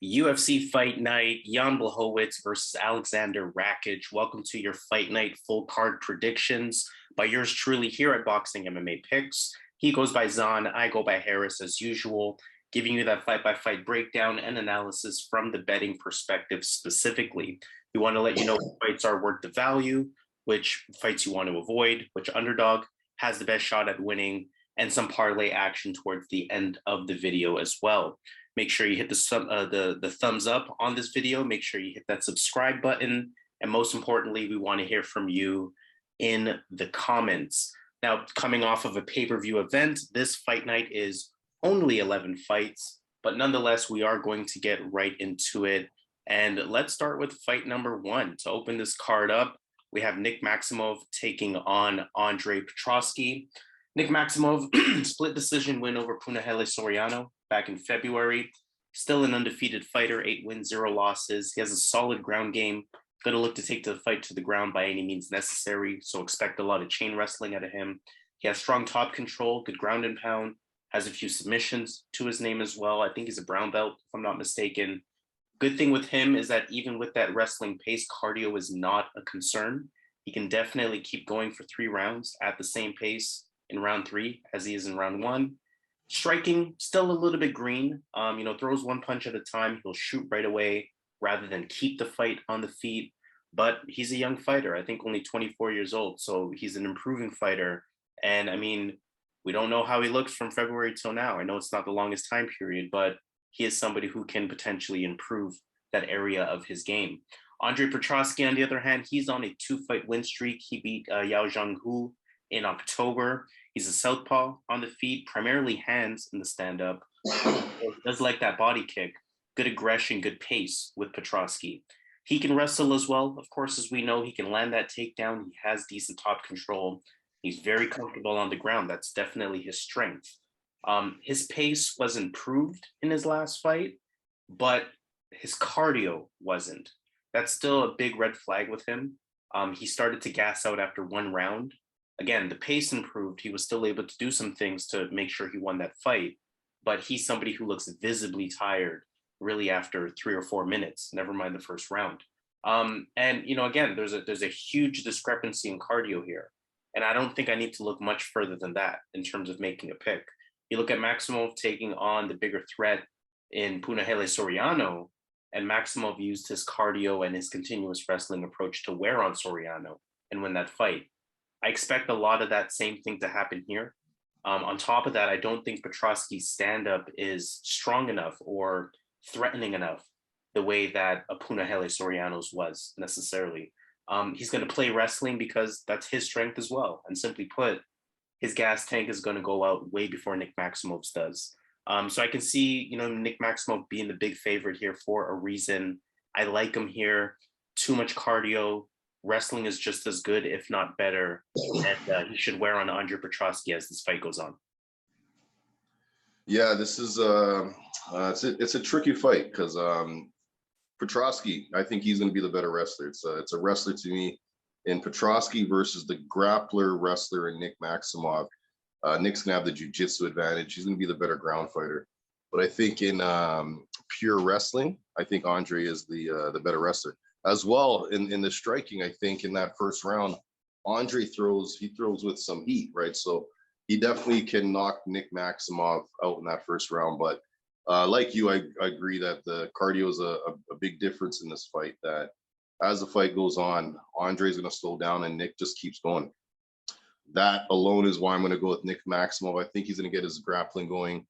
UFC Fight Night, Jan Błachowicz versus Aleksandar Rakić. Welcome to your Fight Night full card predictions by yours truly here at Boxing MMA Picks. He goes by Zan, I go by Harris as usual, giving you that fight-by-fight breakdown and analysis from the betting perspective specifically. We want to let you know what fights are worth the value, which fights you want to avoid, which underdog has the best shot at winning, and some parlay action towards the end of the video as well. Make sure you hit the thumbs up on this video. Make sure you hit that subscribe button. And most importantly, we want to hear from you in the comments. Now, coming off of a pay-per-view event, this fight night is only 11 fights, but nonetheless, we are going to get right into it. And let's start with fight number one. To open this card up, we have Nick Maximov taking on Andre Petroski. Nick Maximov, split decision win over Punahele Soriano back in February. Still an undefeated fighter, 8 wins, 0 losses. He has a solid ground game. Going to look to take the fight to the ground by any means necessary, so expect a lot of chain wrestling out of him. He has strong top control, good ground and pound, has a few submissions to his name as well. I think he's a brown belt, if I'm not mistaken. Good thing with him is that even with that wrestling pace, cardio is not a concern. He can definitely keep going for 3 rounds at the same pace in round 3 as he is in round 1. Striking, still a little bit green. Throws one punch at a time. He'll shoot right away rather than keep the fight on the feet. But he's a young fighter, I think only 24 years old. So he's an improving fighter. And I mean, we don't know how he looks from February till now. I know it's not the longest time period, but he is somebody who can potentially improve that area of his game. Andre Petroski, on the other hand, he's on a 2-fight win streak. He beat Yao Zhanghu in October. He's a southpaw on the feet, primarily hands in the stand-up. Does like that body kick. Good aggression, good pace with Petroski. He can wrestle as well. Of course, as we know, he can land that takedown. He has decent top control. He's very comfortable on the ground. That's definitely his strength. His pace was improved in his last fight, but his cardio wasn't. That's still a big red flag with him. He started to gas out after 1 round. Again, the pace improved. He was still able to do some things to make sure he won that fight, but he's somebody who looks visibly tired really after 3 or 4 minutes, never mind the first round. Again, there's a huge discrepancy in cardio here. And I don't think I need to look much further than that in terms of making a pick. You look at Maximov taking on the bigger threat in Punahele Soriano, and Maximov used his cardio and his continuous wrestling approach to wear on Soriano and win that fight. I expect a lot of that same thing to happen here. On top of that, I don't think Petroski's stand-up is strong enough or threatening enough the way that a Punahele Soriano's was necessarily. He's going to play wrestling because that's his strength as well. And simply put, his gas tank is going to go out way before Nick Maximov's does. So I can see, Nick Maximov being the big favorite here for a reason. I like him here. Too much cardio. Wrestling is just as good, if not better. And he should wear on Andre Petroski as this fight goes on. Yeah, this is it's a tricky fight because Petroski, I think he's going to be the better wrestler. It's a wrestler to me in Petroski versus the grappler wrestler in Nick Maximov. Nick's going to have the jiu-jitsu advantage. He's going to be the better ground fighter. But I think in pure wrestling, I think Andre is the better wrestler. As well, in the striking, I think in that first round, Andre throws with some heat, right? So he definitely can knock Nick Maximov out in that first round. But like you, I agree that the cardio is a big difference in this fight, that as the fight goes on, Andre's going to slow down and Nick just keeps going. That alone is why I'm going to go with Nick Maximov. I think he's going to get his grappling going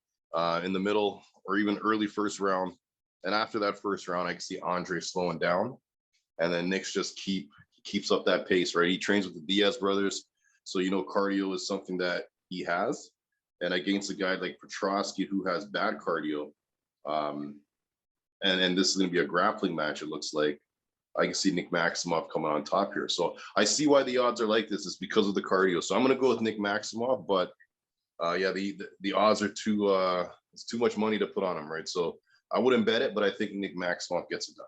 in the middle or even early first round. And after that first round, I can see Andre slowing down. And then Nick's just keeps up that pace, right? He trains with the Diaz brothers. So, cardio is something that he has. And against a guy like Petroski, who has bad cardio, and this is going to be a grappling match, it looks like, I can see Nick Maximov coming on top here. So I see why the odds are like this. It's because of the cardio. So I'm going to go with Nick Maximov, but the odds are it's too much money to put on him, right? So I wouldn't bet it, but I think Nick Maximov gets it done.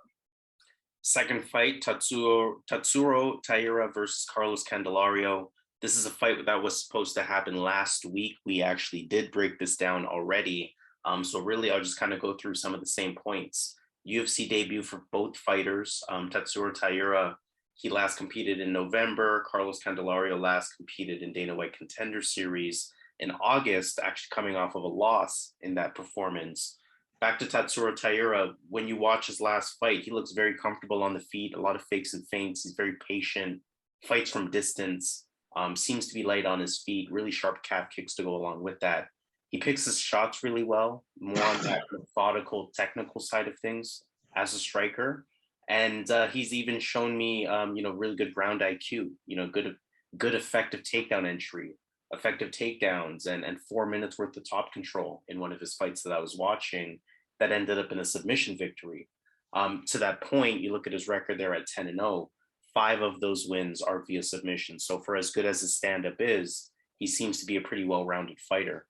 Second fight, Tatsuro Taira versus Carlos Candelario. This is a fight that was supposed to happen last week. We actually did break this down already. So really, I'll just kind of go through some of the same points. UFC debut for both fighters. Tatsuro Taira, he last competed in November. Carlos Candelario last competed in Dana White Contender Series in August, actually coming off of a loss in that performance. Back to Tatsuro Taira, when you watch his last fight, he looks very comfortable on the feet, a lot of fakes and feints. He's very patient, fights from distance, seems to be light on his feet, really sharp calf kicks to go along with that. He picks his shots really well, more on that methodical, technical side of things as a striker. And he's even shown me, really good ground IQ, good effective takedown entry, effective takedowns, and 4 minutes worth of top control in one of his fights that I was watching that ended up in a submission victory. To that point, you look at his record there at 10-0, 5 of those wins are via submission. So for as good as his stand-up is, he seems to be a pretty well-rounded fighter.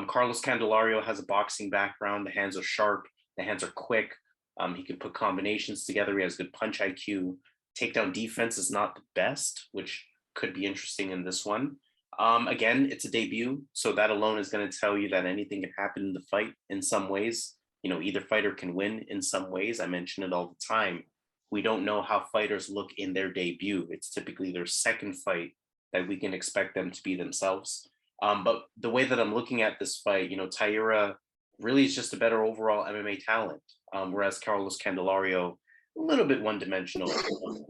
Carlos Candelario has a boxing background. The hands are sharp. The hands are quick. He can put combinations together. He has good punch IQ. Takedown defense is not the best, which could be interesting in this one. Again, it's a debut, so that alone is going to tell you that anything can happen in the fight in some ways. Either fighter can win in some ways. I mention it all the time. We don't know how fighters look in their debut. It's typically their second fight that we can expect them to be themselves. But the way that I'm looking at this fight, Taira really is just a better overall MMA talent, whereas Carlos Candelario, a little bit one-dimensional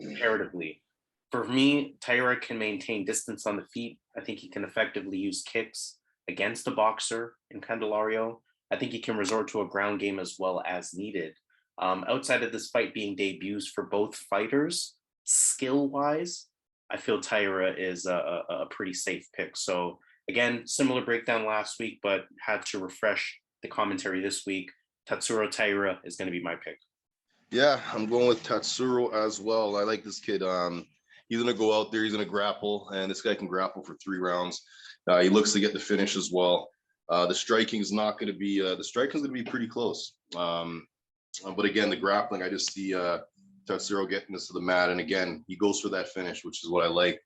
comparatively. For me, Taira can maintain distance on the feet. I think he can effectively use kicks against a boxer in Candelario. I think he can resort to a ground game as well as needed. Outside of this fight being debuts for both fighters, skill-wise, I feel Taira is a pretty safe pick. So again, similar breakdown last week, but had to refresh the commentary this week. Tatsuro Taira is going to be my pick. Yeah, I'm going with Tatsuro as well. I like this kid. He's going to go out there. He's going to grapple, and this guy can grapple for 3 rounds. He looks to get the finish as well. The striking is not going to be pretty close. But again, the grappling, I just see Tatsuro getting this to the mat, and again, he goes for that finish, which is what I like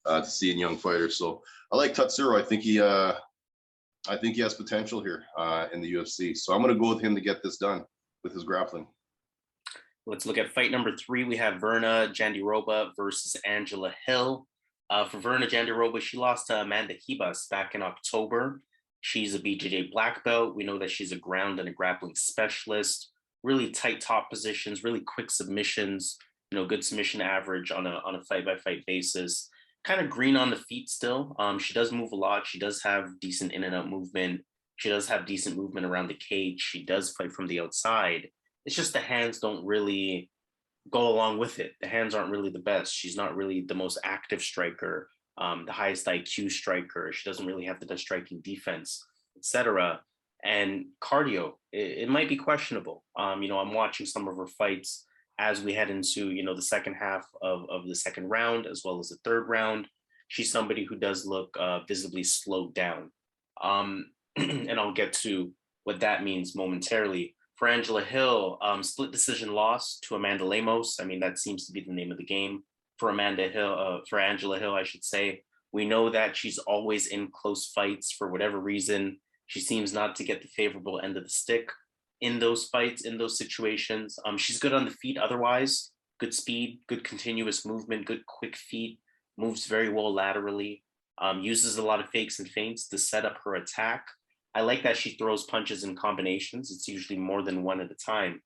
to see in young fighters. So I like Tatsuro. I think he has potential here in the UFC. So I'm going to go with him to get this done with his grappling. Let's look at fight number 3. We have Virna Jandiroba versus Angela Hill. For Virna Jandiroba, she lost to Amanda Ribas back in October. She's a BJJ black belt. We know that she's a ground and a grappling specialist. Really tight top positions, really quick submissions. Good submission average on a fight-by-fight basis. Kind of green on the feet still. She does move a lot. She does have decent in and out movement. She does have decent movement around the cage. She does fight from the outside. It's just the hands don't really go along with it. The hands aren't really the best. She's not really the most active striker, the highest IQ striker. She doesn't really have the best striking defense, etc. And cardio, it might be questionable. I'm watching some of her fights as we head into, the second half of the second round, as well as the third round. She's somebody who does look visibly slowed down. And I'll get to what that means momentarily. For Angela Hill, split decision loss to Amanda Lemos. I mean, that seems to be the name of the game for Angela Hill, I should say. We know that she's always in close fights for whatever reason. She seems not to get the favorable end of the stick in those fights, in those situations. She's good on the feet otherwise. Good speed, good continuous movement, good quick feet, moves very well laterally, uses a lot of fakes and feints to set up her attack. I like that she throws punches in combinations. It's usually more than one at a time.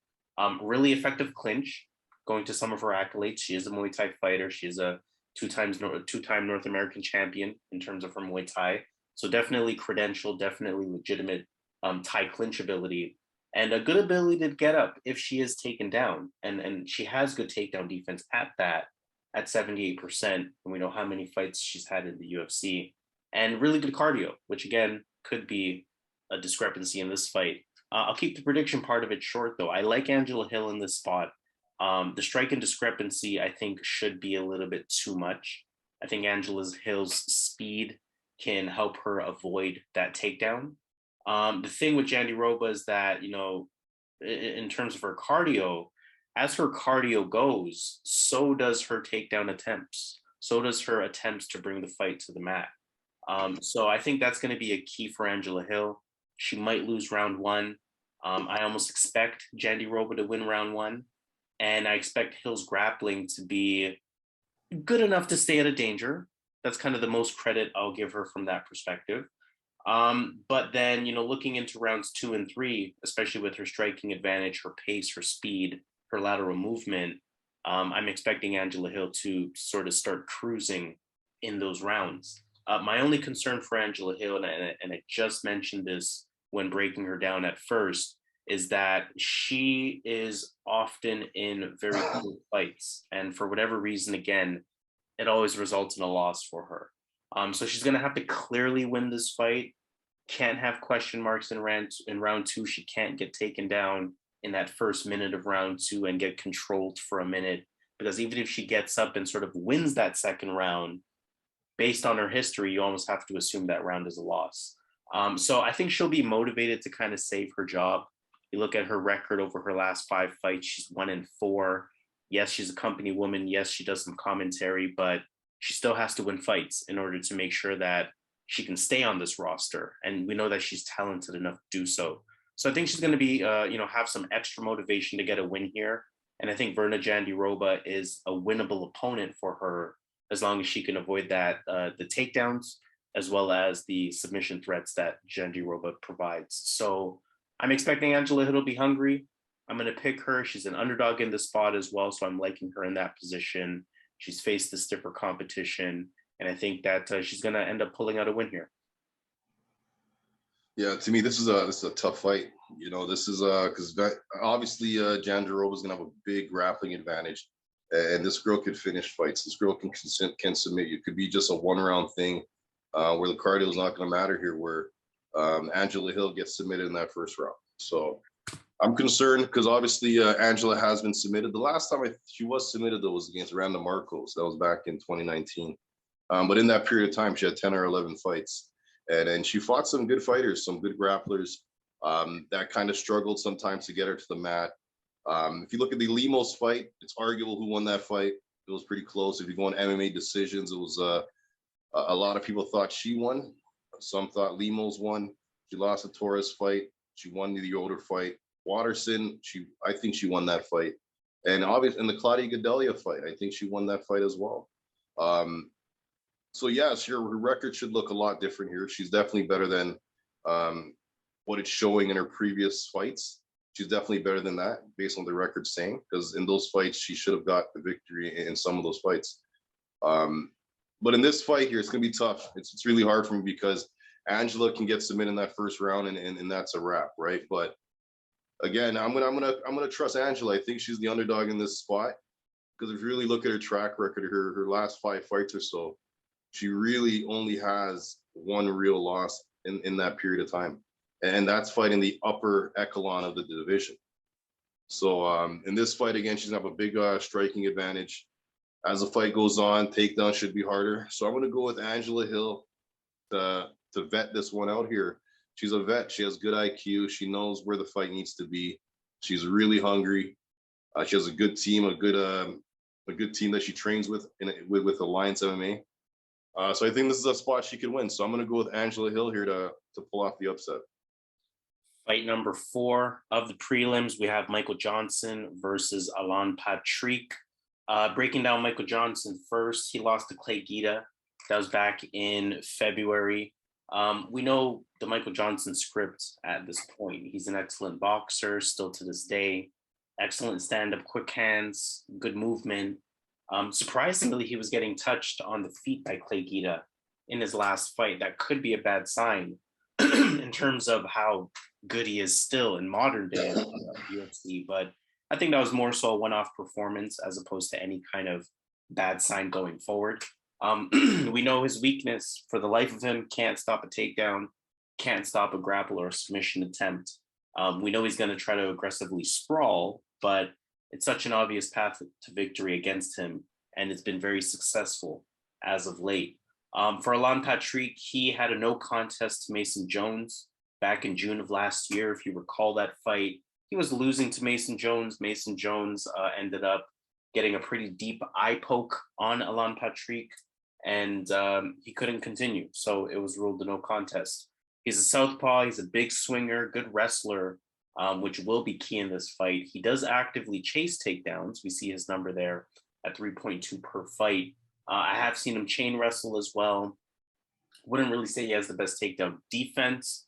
Really effective clinch, going to some of her accolades. She is a Muay Thai fighter. She is a two-time North American champion in terms of her Muay Thai. So definitely credential, definitely legitimate Thai clinch ability, and a good ability to get up if she is taken down. And she has good takedown defense at 78%. And we know how many fights she's had in the UFC. And really good cardio, which again, could be a discrepancy in this fight. I'll keep the prediction part of it short, though. I like Angela Hill in this spot. The strike and discrepancy, I think, should be a little bit too much. I think Angela Hill's speed can help her avoid that takedown. The thing with Jandiroba is that, in terms of her cardio, as her cardio goes, so does her takedown attempts. So does her attempts to bring the fight to the mat. So I think that's going to be a key for Angela Hill. She might lose round 1. I almost expect Jandiroba to win round one, and I expect Hill's grappling to be good enough to stay out of danger. That's kind of the most credit I'll give her from that perspective. But then, looking into rounds 2 and 3, especially with her striking advantage, her pace, her speed, her lateral movement, I'm expecting Angela Hill to sort of start cruising in those rounds. My only concern for Angela Hill, and I just mentioned this when breaking her down at first, is that she is often in very close fights. And for whatever reason, again, it always results in a loss for her. So she's going to have to clearly win this fight. Can't have question marks in round 2. She can't get taken down in that first minute of round 2 and get controlled for a minute, because even if she gets up and sort of wins that second round, based on her history, you almost have to assume that round is a loss. So I think she'll be motivated to kind of save her job. You look at her record over her last 5 fights, she's 1-4. Yes, she's a company woman. Yes, she does some commentary, but she still has to win fights in order to make sure that she can stay on this roster. And we know that she's talented enough to do so. So I think she's going to be, have some extra motivation to get a win here. And I think Virna Jandiroba is a winnable opponent for her, as long as she can avoid that, the takedowns, as well as the submission threats that Jandiroba provides. So I'm expecting Angela Hill to be hungry. I'm going to pick her. She's an underdog in the spot as well, so I'm liking her in that position. She's faced the stiffer competition, and I think that she's going to end up pulling out a win here. Yeah, to me, this is a tough fight. This is because obviously Jandiroba is going to have a big grappling advantage, and this girl could finish fights. This girl can submit you. It could be just a 1-round thing where the cardio is not going to matter here, where Angela Hill gets submitted in that first round. So I'm concerned because obviously Angela has been submitted. The last time she was submitted, though, was against Randa Marcos. That was back in 2019. But in that period of time, she had 10 or 11 fights. And she fought some good fighters, some good grapplers that kind of struggled sometimes to get her to the mat. If you look at the Lemos fight, it's arguable who won that fight. It was pretty close. If you go on MMA decisions, it was a lot of people thought she won. Some thought Lemos won. She lost the Torres fight. She won the Yoder fight. Watterson, I think she won that fight. And obviously in the Claudia Gadelha fight, I think she won that fight as well. So yes, her record should look a lot different here. She's definitely better than what it's showing in her previous fights. She's definitely better than that based on the record saying, because in those fights, she should have got the victory in some of those fights. But in this fight here, it's going to be tough. It's really hard for me because Angela can get submitted in that first round and that's a wrap, right? But again, I'm gonna trust Angela. I think she's the underdog in this spot because if you really look at her track record, her last 5 fights or so, she really only has one real loss in that period of time, and that's fighting the upper echelon of the division. So in this fight again, she's gonna have a big striking advantage. As the fight goes on, takedown should be harder. So I'm gonna go with Angela Hill to vet this one out here. She's a vet. She has good IQ. She knows where the fight needs to be. She's really hungry. She has a good team, a good team that she trains with Alliance MMA. So I think this is a spot she could win. So I'm going to go with Angela Hill here to pull off the upset. Fight number 4 of the prelims, we have Michael Johnson versus Allan Patrick. Breaking down Michael Johnson first, he lost to Clay Guida. That was back in February. We know the Michael Johnson script at this point. He's an excellent boxer still to this day. Excellent stand-up, quick hands, good movement. Surprisingly, he was getting touched on the feet by Clay Guida in his last fight. That could be a bad sign in terms of how good he is still in modern day UFC. But I think that was more so a one-off performance as opposed to any kind of bad sign going forward. We know his weakness. For the life of him, can't stop a takedown, can't stop a grapple or a submission attempt. We know he's going to try to aggressively sprawl, but it's such an obvious path to victory against him, and it's been very successful as of late. For Allan Patrick, he had a no contest to Mason Jones back in June of last year. If you recall that fight, he was losing to Mason Jones. Mason Jones ended up getting a pretty deep eye poke on Allan Patrick, and he couldn't continue. So it was ruled a no contest. He's a southpaw. He's a big swinger, good wrestler. which will be key in this fight. He does actively chase takedowns. We see his number there at 3.2 per fight. I have seen him chain wrestle as well. Wouldn't really say he has the best takedown defense.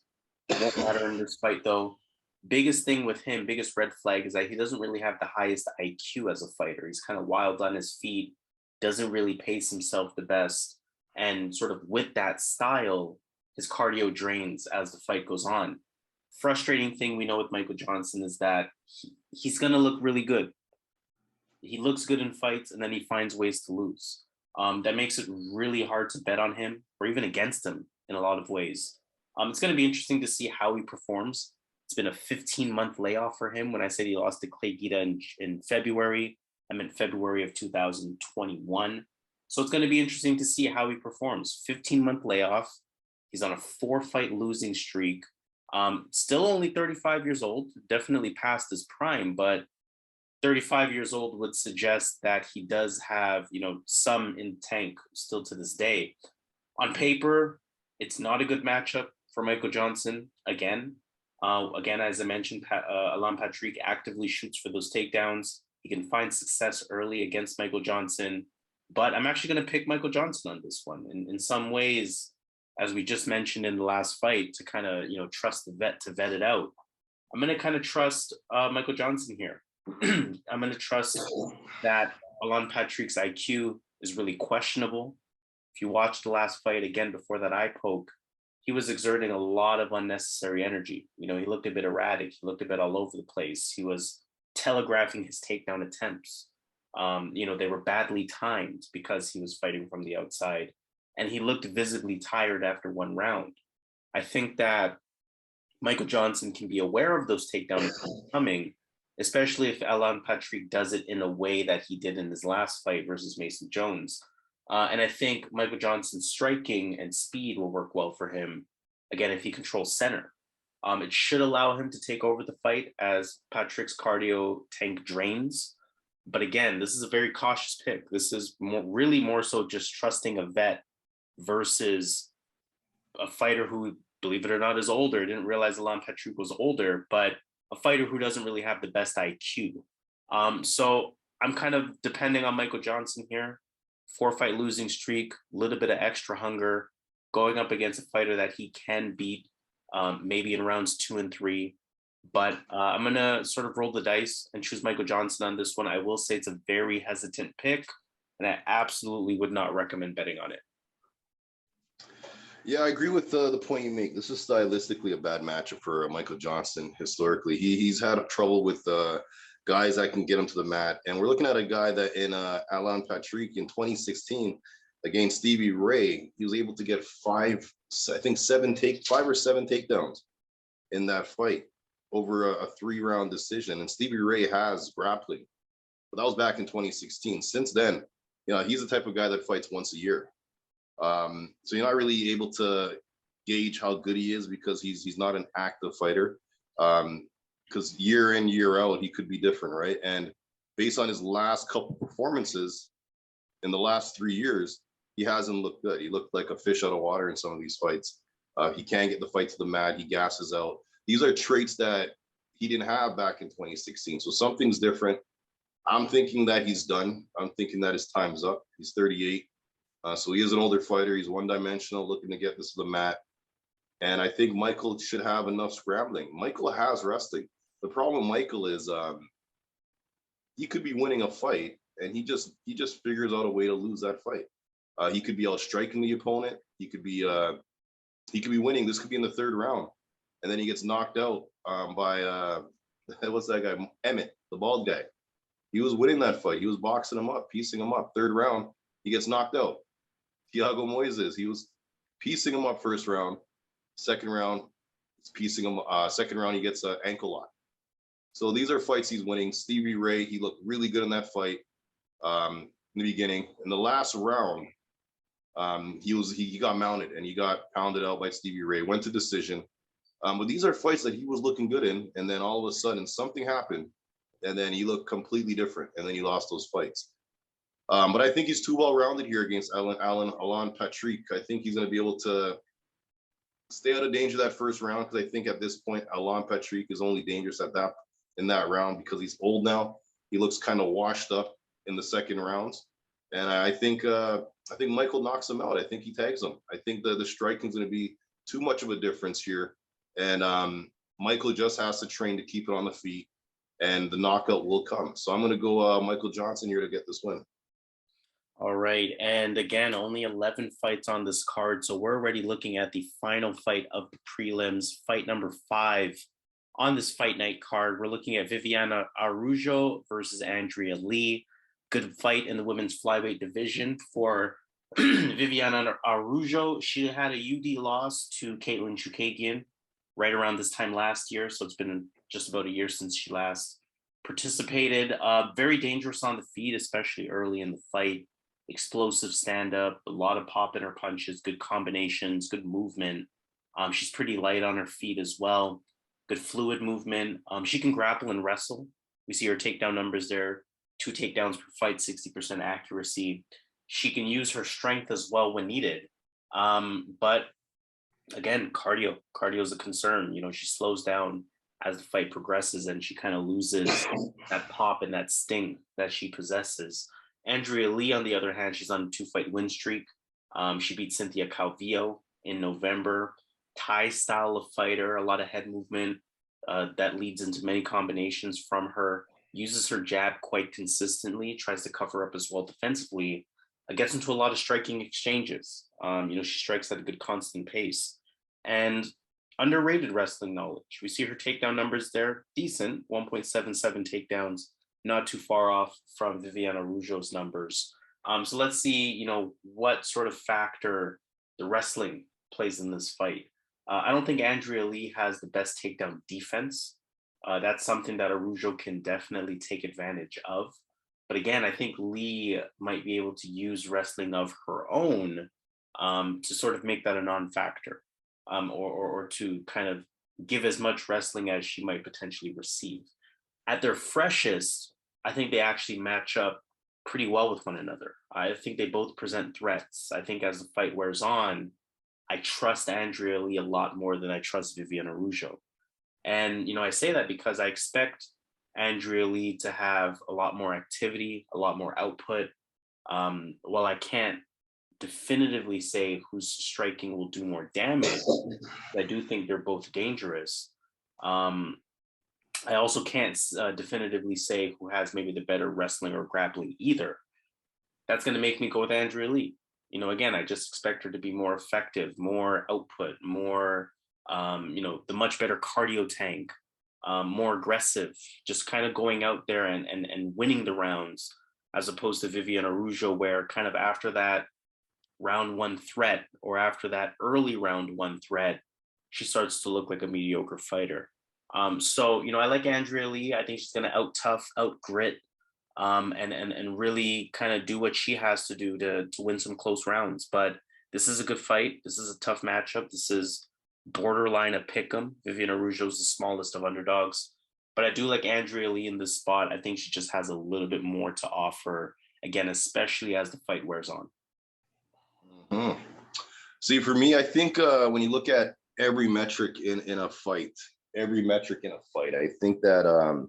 Won't matter in this fight, though. Biggest thing with him, biggest red flag, is that he doesn't really have the highest IQ as a fighter. He's kind of wild on his feet, doesn't really pace himself the best. And sort of with that style, his cardio drains as the fight goes on. Frustrating thing we know with Michael Johnson is that he's going to look really good. He looks good in fights, and then he finds ways to lose. That makes it really hard to bet on him or even against him in a lot of ways. It's going to be interesting to see how he performs. It's been a 15-month layoff for him. When I said he lost to Clay Guida in February, I meant February of 2021. So it's going to be interesting to see how he performs. 15-month layoff. He's on a 4-fight losing streak. Still only 35 years old, definitely past his prime, but 35 years old would suggest that he does have, some in tank still to this day. On paper, it's not a good matchup for Michael Johnson again. As I mentioned, Allan Patrick actively shoots for those takedowns. He can find success early against Michael Johnson, but I'm actually going to pick Michael Johnson on this one. In some ways, as we just mentioned in the last fight, to kind of, trust the vet to vet it out. I'm going to kind of trust Michael Johnson here. I'm going to trust that Allan Patrick's IQ is really questionable. If you watch the last fight again before that eye poke, he was exerting a lot of unnecessary energy. He looked a bit erratic. He looked a bit all over the place. He was telegraphing his takedown attempts. They were badly timed because he was fighting from the outside, and he looked visibly tired after one round. I think that Michael Johnson can be aware of those takedowns coming, especially if Allan Patrick does it in a way that he did in his last fight versus Mason Jones. And I think Michael Johnson's striking and speed will work well for him, again, if he controls center. It should allow him to take over the fight as Patrick's cardio tank drains. But again, this is a very cautious pick. This is really more so just trusting a vet versus a fighter who, believe it or not, is older. Didn't realize Allan Patrick was older, but a fighter who doesn't really have the best IQ. So I'm kind of depending on Michael Johnson here. 4-fight losing streak, a little bit of extra hunger, going up against a fighter that he can beat maybe in rounds 2 and 3. But I'm going to sort of roll the dice and choose Michael Johnson on this one. I will say it's a very hesitant pick, and I absolutely would not recommend betting on it. Yeah, I agree with the point you make. This is stylistically a bad matchup for Michael Johnson. Historically, he's had trouble with guys that can get him to the mat. And we're looking at a guy that in Allan Patrick in 2016 against Stevie Ray, he was able to get 5 or 7 takedowns in that fight over a 3-round decision. And Stevie Ray has grappling, but that was back in 2016. Since then, he's the type of guy that fights once a year. So you're not really able to gauge how good he is because he's not an active fighter. Because year in, year out, he could be different, right? And based on his last couple performances in the last 3 years, he hasn't looked good. He looked like a fish out of water in some of these fights. He can't get the fight to the mat. He gasses out. These are traits that he didn't have back in 2016. So something's different. I'm thinking that he's done. I'm thinking that his time's up. He's 38. So he is an older fighter. He's one-dimensional, looking to get this to the mat. And I think Michael should have enough scrambling. Michael has wrestling. The problem with Michael is he could be winning a fight, and he just figures out a way to lose that fight. He could be out striking the opponent. He could be winning. This could be in the 3rd round, and then he gets knocked out by what's that guy? Emmett, the bald guy. He was winning that fight. He was boxing him up, piecing him up. 3rd round, he gets knocked out. Thiago Moises, he was piecing him up 1st round. 2nd round, it's piecing him. 2nd round, he gets an ankle lock. So these are fights he's winning. Stevie Ray, he looked really good in that fight in the beginning. In the last round, he got mounted and he got pounded out by Stevie Ray. Went to decision. But these are fights that he was looking good in, and then all of a sudden something happened, and then he looked completely different, and then he lost those fights. But I think he's too well-rounded here against Allan Patrick. I think he's going to be able to stay out of danger that first round, because I think at this point, Allan is only dangerous in that round because he's old now. He looks kind of washed up in the second rounds. And I think Michael knocks him out. I think he tags him. I think the striking is going to be too much of a difference here. And Michael just has to train to keep it on the feet, and the knockout will come. So I'm going to go Michael Johnson here to get this win. All right. And again, only 11 fights on this card. So we're already looking at the final fight of the prelims, fight number 5 on this fight night card. We're looking at Viviane Araujo versus Andrea Lee. Good fight in the women's flyweight division for Viviane Araujo. She had a UD loss to Katlyn Chookagian right around this time last year. So it's been just about a year since she last participated. Very dangerous on the feet, especially early in the fight. Explosive stand-up, a lot of pop in her punches, good combinations, good movement. She's pretty light on her feet as well. Good fluid movement. She can grapple and wrestle. We see her takedown numbers there. 2 takedowns per fight, 60% accuracy. She can use her strength as well when needed. But again, cardio is a concern. She slows down as the fight progresses, and she kind of loses that pop and that sting that she possesses. Andrea Lee, on the other hand, she's on a 2-fight win streak. She beat Cynthia Calvillo in November. Thai style of fighter, a lot of head movement that leads into many combinations from her. Uses her jab quite consistently, tries to cover up as well defensively. Gets into a lot of striking exchanges. She strikes at a good constant pace. And underrated wrestling knowledge. We see her takedown numbers there, decent, 1.77 takedowns. Not too far off from Viviane Araujo's numbers. So let's see, what sort of factor the wrestling plays in this fight. I don't think Andrea Lee has the best takedown defense. That's something that Araujo can definitely take advantage of. But again, I think Lee might be able to use wrestling of her own to sort of make that a non-factor, or to kind of give as much wrestling as she might potentially receive. At their freshest, I think they actually match up pretty well with one another. I think they both present threats. I think as the fight wears on, I trust Andrea Lee a lot more than I trust Viviane Araujo. And, I say that because I expect Andrea Lee to have a lot more activity, a lot more output. While I can't definitively say whose striking will do more damage, I do think they're both dangerous. I also can't definitively say who has maybe the better wrestling or grappling either. That's going to make me go with Andrea Lee. Again, I just expect her to be more effective, more output, more, the much better cardio tank, more aggressive, just kind of going out there and winning the rounds, as opposed to Viviane Araujo, where kind of after that round 1 threat, or after that early round 1 threat, she starts to look like a mediocre fighter. So I like Andrea Lee. I think she's going to out grit, and really kind of do what she has to do to win some close rounds. But this is a good fight. This is a tough matchup. This is borderline a pick'em. Viviane Araujo is the smallest of underdogs, but I do like Andrea Lee in this spot. I think she just has a little bit more to offer, again, especially as the fight wears on. Mm-hmm. See, for me, I think when you look at every metric in a fight, I think that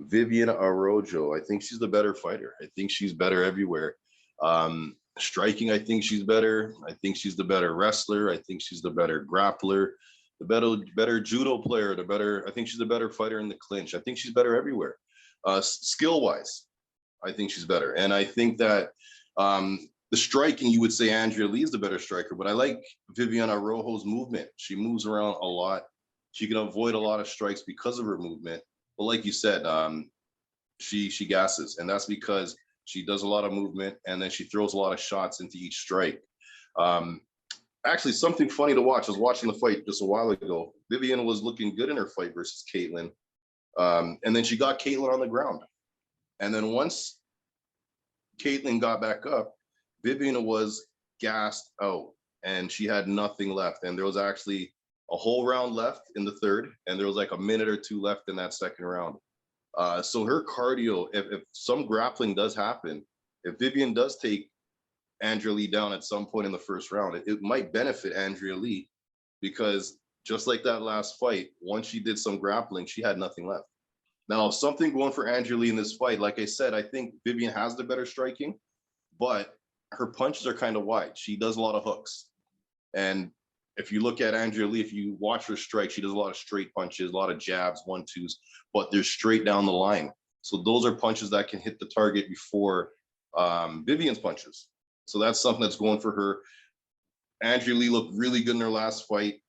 Viviane Araujo, I think she's the better fighter. I think she's better everywhere. Striking, I think she's better. I think she's the better wrestler. I think she's the better grappler, the better judo player, I think she's the better fighter in the clinch. I think she's better everywhere. Skill-wise, I think she's better. And I think that the striking, you would say Andrea Lee is the better striker, but I like Viviane Araujo's movement. She moves around a lot. She can avoid a lot of strikes because of her movement. But like you said, she gasses, and that's because she does a lot of movement, and then she throws a lot of shots into each strike. Actually, something funny to watch. I was watching the fight just a while ago. Viviane was looking good in her fight versus Katlyn, and then she got Katlyn on the ground. And then once Katlyn got back up, Viviane was gassed out, and she had nothing left. And there was actually a whole round left in the third, and there was like a minute or 2 left in that second round. So her cardio, if some grappling does happen, if Viviane does take Andrea Lee down at some point in the first round, it might benefit Andrea Lee because just like that last fight, once she did some grappling, she had nothing left. Now, something going for Andrea Lee in this fight, like I said, I think Viviane has the better striking, but her punches are kind of wide. She does a lot of hooks. And if you look at Andrea Lee, if you watch her strike, she does a lot of straight punches, a lot of jabs, 1-2s, but they're straight down the line. So those are punches that can hit the target before Viviane's punches. So that's something that's going for her. Andrea Lee looked really good in her last fight,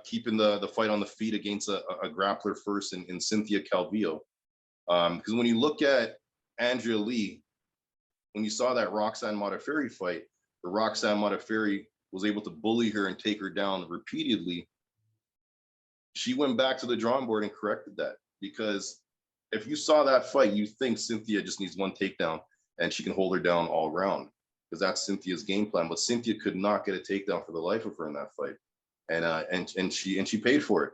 keeping the fight on the feet against a grappler first in Cynthia Calvillo. Because when you look at Andrea Lee, when you saw that Roxanne Modafferi fight, the Roxanne Modafferi was able to bully her and take her down repeatedly. She went back to the drawing board and corrected that, because if you saw that fight, you think Cynthia just needs one takedown and she can hold her down all round, because that's Cynthia's game plan. But Cynthia could not get a takedown for the life of her in that fight, and she paid for it.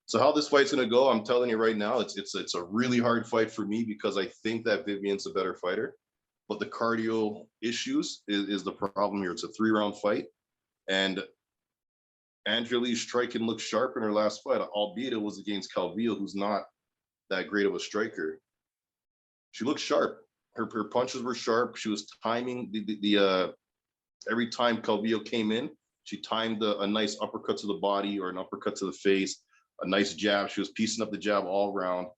So how this fight's gonna go, I'm telling you right now, it's a really hard fight for me, because I think that Viviane's a better fighter, but the cardio issues is the problem here. It's a 3-round fight, and Andrea Lee's striking looked sharp in her last fight, albeit it was against Calvillo, who's not that great of a striker. She looked sharp. Her punches were sharp. She was timing the every time Calvillo came in, she timed a nice uppercut to the body or an uppercut to the face, a nice jab. She was piecing up the jab all around.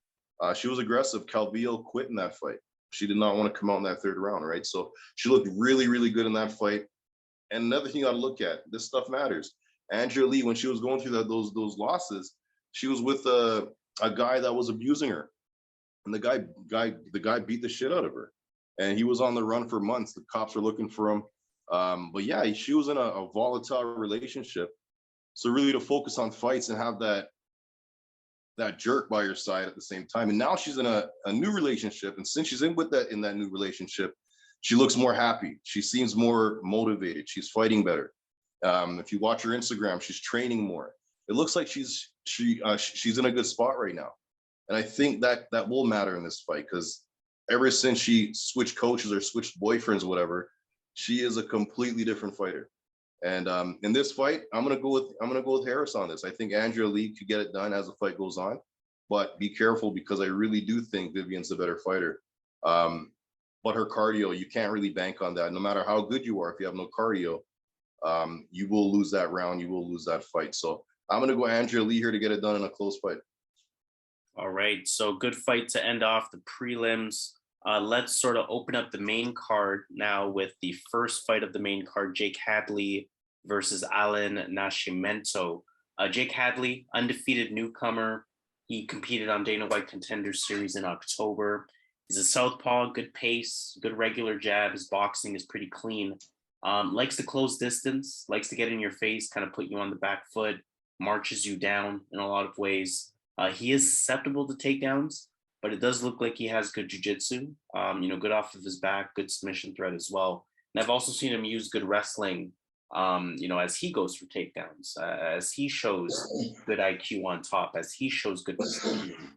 She was aggressive. Calvillo quit in that fight. She did not want to come out in that 3rd round, right? So she looked really, really good in that fight. And another thing you got to look at, this stuff matters. Andrea Lee, when she was going through those losses, she was with a guy that was abusing her, and the guy beat the shit out of her, and he was on the run for months. The cops were looking for him. But yeah, she was in a volatile relationship. So really to focus on fights and have that jerk by your side at the same time. And now she's in a new relationship. And since she's in that new relationship, she looks more happy. She seems more motivated. She's fighting better. If you watch her Instagram, she's training more. It looks like she's in a good spot right now. And I think that will matter in this fight, because ever since she switched coaches or switched boyfriends or whatever, she is a completely different fighter. And in this fight, I'm gonna go with Harris on this. I think Andrea Lee could get it done as the fight goes on, but be careful, because I really do think Viviane's the better fighter. But her cardio, you can't really bank on that. No matter how good you are, if you have no cardio, you will lose that round. You will lose that fight. So I'm gonna go Andrea Lee here to get it done in a close fight. All right, so good fight to end off the prelims. Let's sort of open up the main card now with the first fight of the main card, Jake Hadley versus Allan Nascimento. Jake Hadley, undefeated newcomer. He competed on Dana White Contender Series in October. He's a southpaw, good pace, good regular jab. His boxing is pretty clean. Likes to close distance, likes to get in your face, kind of put you on the back foot, marches you down in a lot of ways. He is susceptible to takedowns, but it does look like he has good jiu-jitsu, good off of his back, good submission threat as well. And I've also seen him use good wrestling, as he goes for takedowns, as he shows good IQ on top, as he shows good positioning.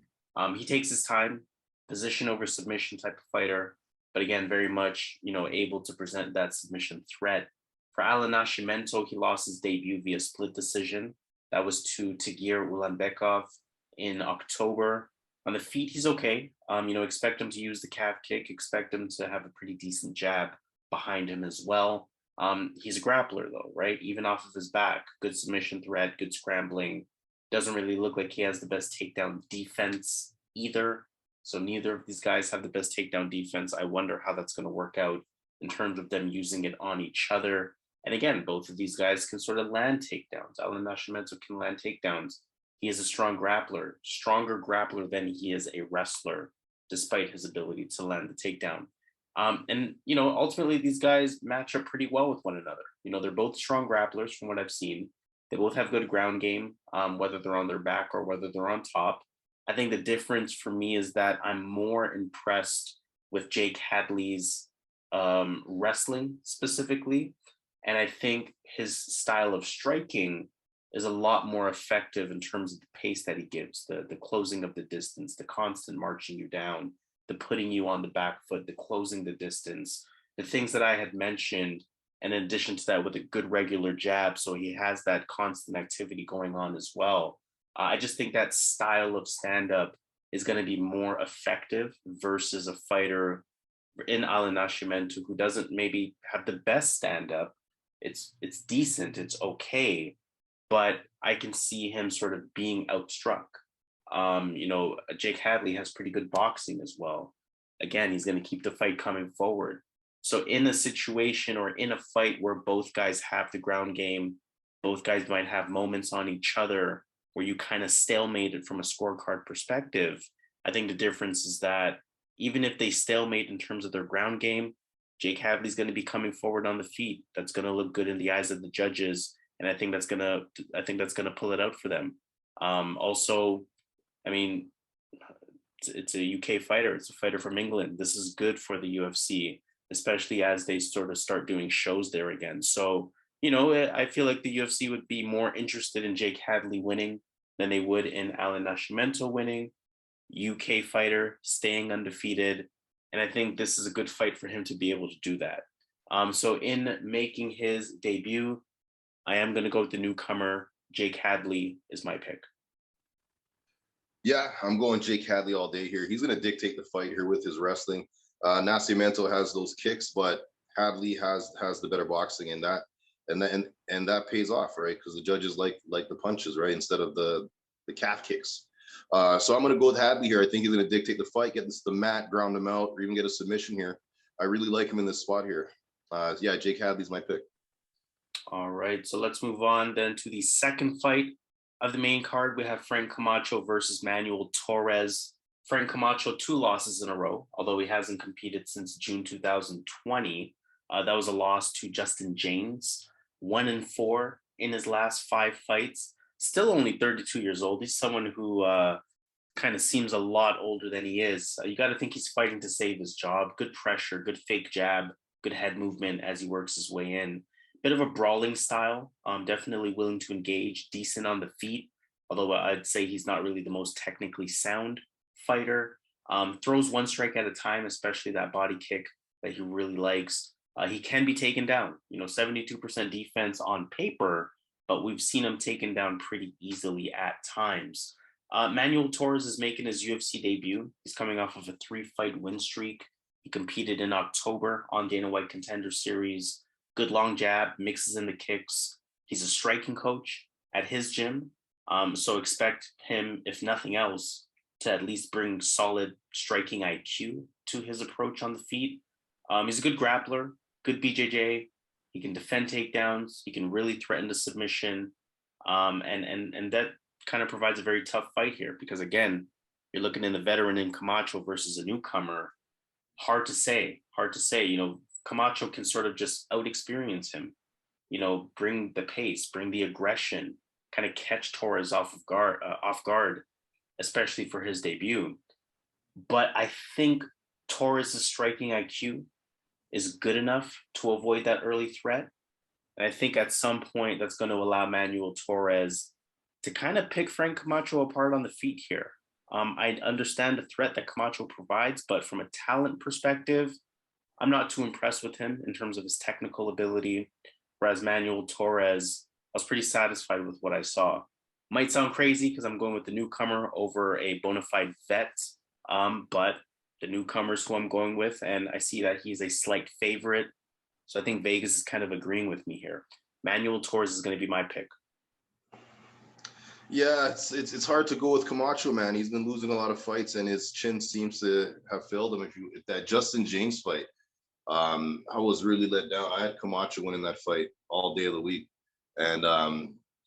He takes his time, position over submission type of fighter, but again, very much, able to present that submission threat. For Allan Nascimento, he lost his debut via split decision. That was to Tagir Ulanbekov in October. On the feet, he's okay. Expect him to use the calf kick, expect him to have a pretty decent jab behind him as well. He's a grappler though, right? Even off of his back, good submission threat, good scrambling. Doesn't really look like he has the best takedown defense either. So neither of these guys have the best takedown defense. I wonder how that's going to work out in terms of them using it on each other. And again, both of these guys can sort of land takedowns. Allan Nascimento can land takedowns. He is a strong grappler, stronger grappler than he is a wrestler, despite his ability to land the takedown. Ultimately, these guys match up pretty well with one another. They're both strong grapplers from what I've seen. They both have good ground game, whether they're on their back or whether they're on top. I think the difference for me is that I'm more impressed with Jake Hadley's wrestling specifically. And I think his style of striking is a lot more effective in terms of the pace that he gives, the closing of the distance, the constant marching you down, the putting you on the back foot, the closing the distance, the things that I had mentioned And in addition to that, with a good regular jab, so he has that constant activity going on as well. I just think that style of stand-up is going to be more effective versus a fighter in Allan Nascimento who doesn't maybe have the best stand-up. It's decent, it's okay, but I can see him sort of being outstruck. Jake Hadley has pretty good boxing as well. Again, he's going to keep the fight coming forward. So in a situation or in a fight where both guys have the ground game, both guys might have moments on each other where you kind of stalemated from a scorecard perspective, I think the difference is that even if they stalemate in terms of their ground game, Jake Hadley's going to be coming forward on the feet. That's going to look good in the eyes of the judges, and I think that's going to pull it out for them. Also, I mean, it's a UK fighter. It's a fighter from England. This is good for the UFC, especially as they sort of start doing shows there again. So, I feel like the UFC would be more interested in Jake Hadley winning than they would in Allan Nascimento winning. UK fighter staying undefeated. And I think this is a good fight for him to be able to do that. So in making his debut, I am going to go with the newcomer. Jake Hadley is my pick. Yeah, I'm going Jake Hadley all day here. He's going to dictate the fight here with his wrestling. Nascimento has those kicks, but Hadley has the better boxing, and that pays off, right? Because the judges like the punches, right, instead of the calf kicks. So I'm going to go with Hadley here. I think he's going to dictate the fight, get this to the mat, ground him out, or even get a submission here. I really like him in this spot here. Yeah, Jake Hadley's my pick. All right, so let's move on then to the second fight of the main card. We have Frank Camacho versus Manuel Torres. Frank Camacho, 2 losses in a row, although he hasn't competed since June 2020. That was a loss to Justin James, 1-4 in his last 5 fights. Still only 32 years old. He's someone who kind of seems a lot older than he is. You got to think he's fighting to save his job. Good pressure, good fake jab, good head movement as he works his way in. Bit of a brawling style, definitely willing to engage, decent on the feet, although I'd say he's not really the most technically sound fighter. Throws 1 strike at a time, especially that body kick that he really likes. He can be taken down, 72% defense on paper, but we've seen him taken down pretty easily at times. Manuel Torres is making his UFC debut. He's coming off of a 3-fight win streak. He competed in October on Dana White Contender Series. Good long jab, mixes in the kicks. He's a striking coach at his gym. So expect him, if nothing else, to at least bring solid striking IQ to his approach on the feet. He's a good grappler, good BJJ. He can defend takedowns. He can really threaten the submission. And that kind of provides a very tough fight here because, again, you're looking in the veteran in Camacho versus a newcomer. Hard to say. Camacho can sort of just out-experience him, bring the pace, bring the aggression, kind of catch Torres off guard, especially for his debut. But I think Torres' striking IQ is good enough to avoid that early threat. And I think at some point that's going to allow Manuel Torres to kind of pick Frank Camacho apart on the feet here. I understand the threat that Camacho provides, but from a talent perspective, I'm not too impressed with him in terms of his technical ability. Whereas Manuel Torres, I was pretty satisfied with what I saw. Might sound crazy because I'm going with the newcomer over a bona fide vet, but the newcomer's who I'm going with, and I see that he's a slight favorite. So I think Vegas is kind of agreeing with me here. Manuel Torres is going to be my pick. Yeah, it's hard to go with Camacho, man. He's been losing a lot of fights, and his chin seems to have failed him. If that Justin James fight, I was really let down. I had Camacho winning that fight all day of the week, and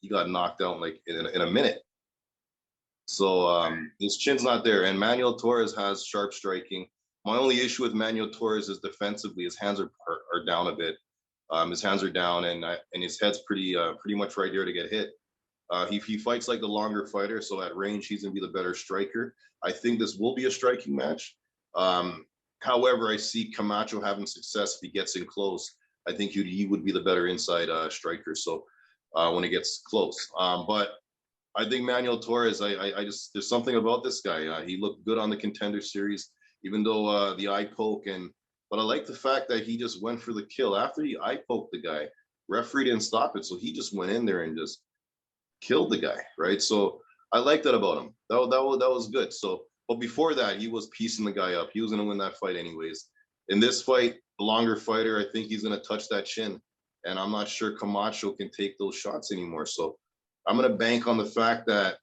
he got knocked out like in a minute. So his chin's not there. And Manuel Torres has sharp striking. My only issue with Manuel Torres is defensively. His hands are down a bit. His hands are down, and his head's pretty much right there to get hit. He fights like the longer fighter, so at range he's gonna be the better striker. I think this will be a striking match. However, I see Camacho having success if he gets in close. I think he would be the better inside striker. So when it gets close, but I think Manuel Torres. I just there's something about this guy. He looked good on the Contender Series, even though the eye poke and But I like the fact that he just went for the kill. After he eye poked the guy, referee didn't stop it. So he just went in there and just killed the guy, right? So I like that about him. That was good. So, but before that, he was piecing the guy up. He was going to win that fight anyways. In this fight, the longer fighter, I think he's going to touch that chin. And I'm not sure Camacho can take those shots anymore. So I'm going to bank on the fact that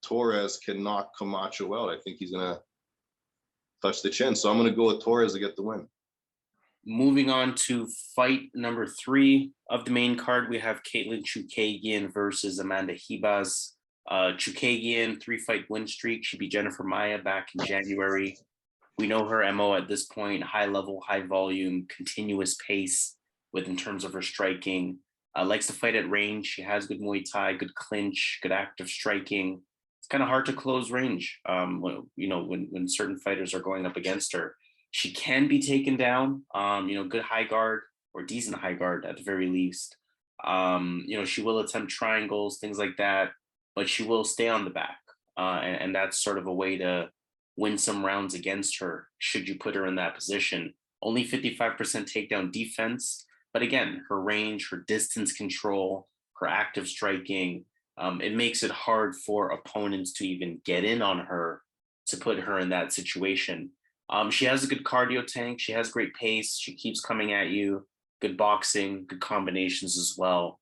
Torres can knock Camacho out. I think he's going to touch the chin. So I'm going to go with Torres to get the win. Moving on to fight number 3 of the main card, we have Katlyn Chookagian versus Amanda Ribas. Chookagian, 3-fight win streak. She beat Jennifer Maia back in January. We know her MO at this point: high level, high volume, continuous pace in terms of her striking. Likes to fight at range. She has good Muay Thai, good clinch, good active striking. It's kind of hard to close range, when certain fighters are going up against her. She can be taken down, good high guard or decent high guard at the very least. She will attempt triangles, things like that, but she will stay on the back. And that's sort of a way to win some rounds against her, should you put her in that position. Only 55% takedown defense. But again, her range, her distance control, her active striking, it makes it hard for opponents to even get in on her to put her in that situation. She has a good cardio tank. She has great pace. She keeps coming at you. Good boxing, good combinations as well.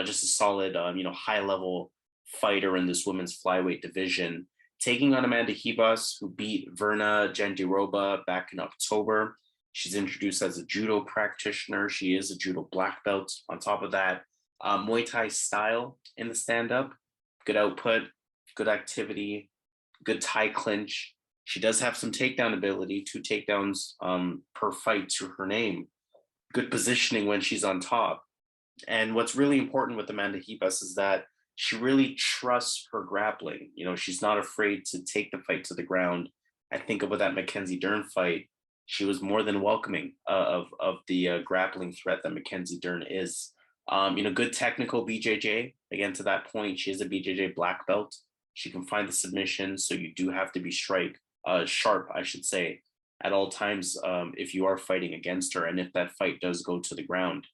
Just a solid, high-level fighter in this women's flyweight division. Taking on Amanda Ribas, who beat Virna Jandiroba back in October. She's introduced as a judo practitioner. She is a judo black belt. On top of that, Muay Thai style in the stand-up. Good output, good activity, good Thai clinch. She does have some takedown ability, 2 takedowns per fight to her name. Good positioning when she's on top. And what's really important with Amanda Ribas is that she really trusts her grappling. She's not afraid to take the fight to the ground. I think about that Mackenzie Dern fight. She was more than welcoming of the grappling threat that Mackenzie Dern is. Good technical BJJ. Again, to that point, she is a BJJ black belt. She can find the submission, so you do have to be sharp, I should say, at all times if you are fighting against her and if that fight does go to the ground.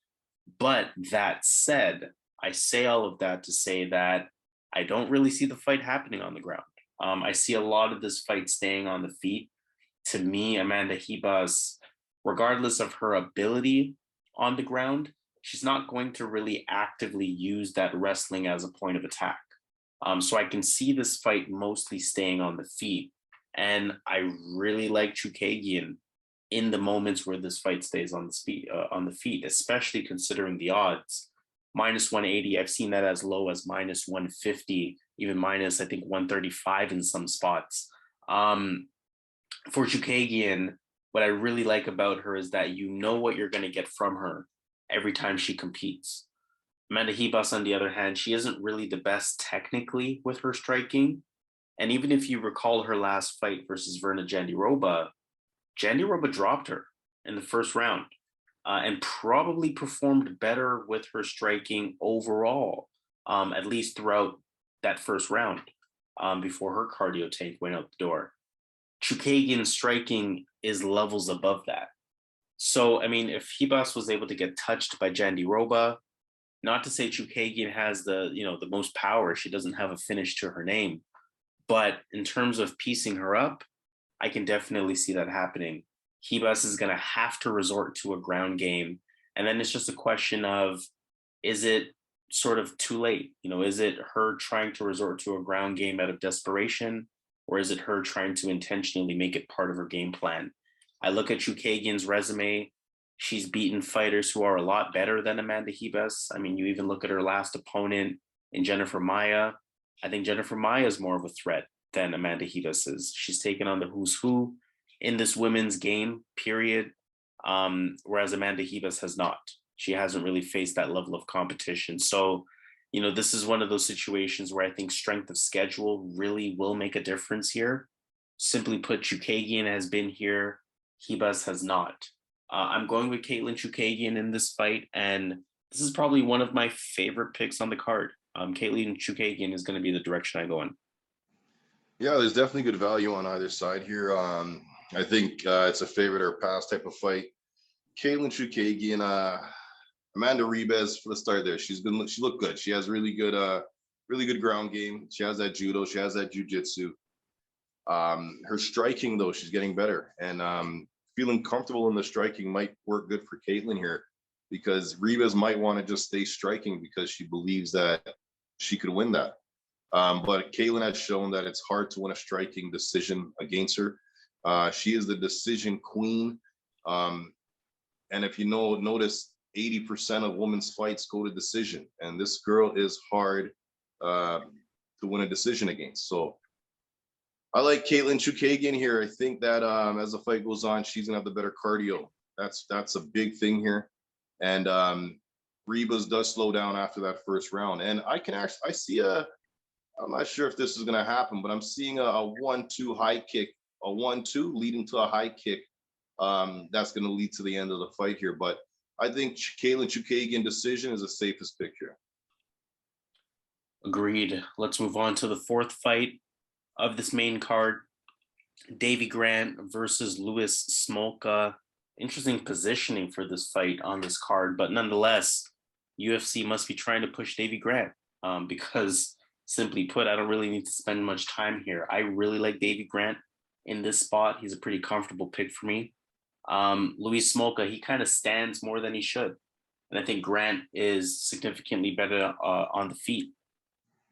But that said, I say all of that to say that I don't really see the fight happening on the ground. I see a lot of this fight staying on the feet. To me, Amanda Ribas, regardless of her ability on the ground, she's not going to really actively use that wrestling as a point of attack. So I can see this fight mostly staying on the feet. And I really like Chookagian in the moments where this fight stays on the feet, especially considering the odds. -180, I've seen that as low as -150, even minus, I think, 135 in some spots. For Chookagian, what I really like about her is that you know what you're going to get from her every time she competes. Amanda Ribas, on the other hand, she isn't really the best technically with her striking. And even if you recall her last fight versus Virna Jandiroba, Jandiroba dropped her in the first round and probably performed better with her striking overall, at least throughout that first round before her cardio tank went out the door. Chookagian's striking is levels above that. So, I mean, if Ribas was able to get touched by Jandiroba, not to say Chookagian has the most power, she doesn't have a finish to her name, but in terms of piecing her up, I can definitely see that happening. Ribas is going to have to resort to a ground game. And then it's just a question of, is it sort of too late? Is it her trying to resort to a ground game out of desperation, or is it her trying to intentionally make it part of her game plan? I look at Chookagian's resume. She's beaten fighters who are a lot better than Amanda Ribas. I mean, you even look at her last opponent in Jennifer Maia. I think Jennifer Maia is more of a threat than Amanda Ribas is. She's taken on the who's who in this women's game, period, whereas Amanda Ribas has not. She hasn't really faced that level of competition. So, this is one of those situations where I think strength of schedule really will make a difference here. Simply put, Chookagian has been here, Ribas has not. I'm going with Katlyn Chookagian in this fight, and this is probably one of my favorite picks on the card. Katlyn Chookagian is going to be the direction I go in. Yeah, there's definitely good value on either side here. I think it's a favorite or pass type of fight. Katlyn Chookagian, Amanda Ribas for the start there. She looked good. She has really good ground game. She has that judo. She has that jujitsu. Her striking though, she's getting better, and feeling comfortable in the striking might work good for Katlyn here, because Ribas might want to just stay striking because she believes that she could win that. But Katlyn has shown that it's hard to win a striking decision against her. She is the decision queen. And if you notice, 80% of women's fights go to decision, and this girl is hard to win a decision against. So I like Katlyn Chookagian here. I think that as the fight goes on, she's gonna have the better cardio. That's a big thing here. And Ribas does slow down after that first round. And I see I'm not sure if this is gonna happen, but I'm seeing a 1-2 high kick, a 1-2 leading to a high kick. That's gonna lead to the end of the fight here. But I think Katlyn Chookagian decision is the safest pick here. Agreed. Let's move on to the fourth fight of this main card. Davey Grant versus Louis Smolka. Interesting positioning for this fight on this card, but nonetheless, UFC must be trying to push Davey Grant because, simply put, I don't really need to spend much time here. I really like Davey Grant in this spot. He's a pretty comfortable pick for me. Louis Smolka, he kind of stands more than he should, and I think Grant is significantly better on the feet.